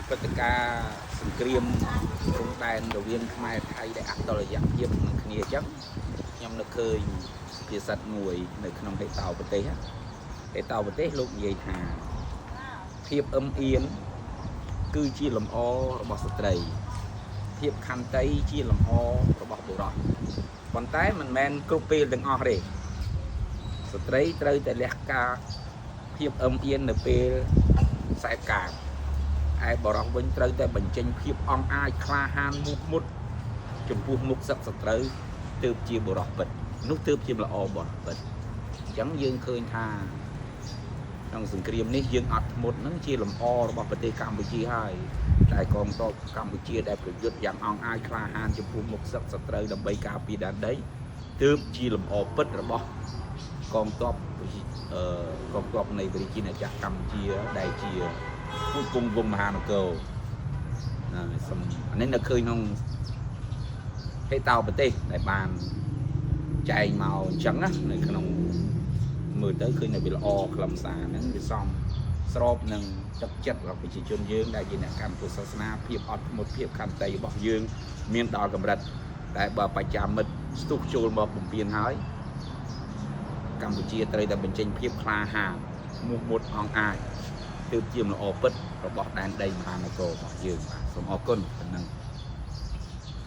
ព្រឹត្តិការណ៍សង្គ្រាមព្រំដែនរវាងខ្មែរថៃដែលអត្តរយៈភាពនឹងគ្នាអញ្ចឹងខ្ញុំនឹកឃើញភាសាមួយនៅក្នុងហេតុប្រទេសលោកនិយាយថាភាពអឹមអៀនគឺជាលំអរបស់ស្ត្រីភាពខន្តីជាលំអរបស់បុរសប៉ុន្តែមិនមែនគ្រប់ពេលទាំងអស់ទេស្ត្រីត្រូវតែលះការភាពអឹមអៀននៅពេលខ្សែកាមឯបរោះវិញត្រូវតែបញ្ចេញភាពអង់អាចក្លាហានមុខមុតចំពោះមុខសឹកសត្រូវទើបជាបរោះពិតនោះទើបជាល្អបរោះពិតអញ្ចឹងយើងឃើញថាក្នុងសង្គ្រាមនេះយើងអត់ធ្មត់នឹងជាលំអរបស់ប្រទេសកម្ពុជាហើយតែកងទ័ពកម្ពុជាដែលប្រយុទ្ធយ៉ាងអង់អាចក្លាហានចំពោះមុខសឹកសត្រូវដើម្បីការពារដែនដីទើបជាលំអពិតរបស់កងទ័ពនៃប្រជាណាចក្រកម្ពុជាដែលជាពូជពងវងមហានគរអានេះនៅឃើញក្នុងហេតុប្រទេសដែលបានចែងមកអញ្ចឹងណានៅក្នុងមើលទៅឃើញនៅវាល្អខ្លឹមសារហ្នឹងវាសមស្របនឹងទឹកចិត្តរបស់ប្រជាជនយើងដែលជាអ្នកកាន់ពុទ្ធសាសនាភាពអត់ធ្មត់ភាពខន្តីរបស់យើងមានដល់កម្រិតតែបើបច្ចាមិត្តស្ទុះចូលមកបំពេញហើយកម្ពុជាត្រូវតែបញ្ចេញភាពក្លាហានមុខមុតអង់អាចទើបជាល្អពិតរបស់ដែនដីមហានគររបស់យើងបាទសូមអរគុណប៉ុណ្ណឹង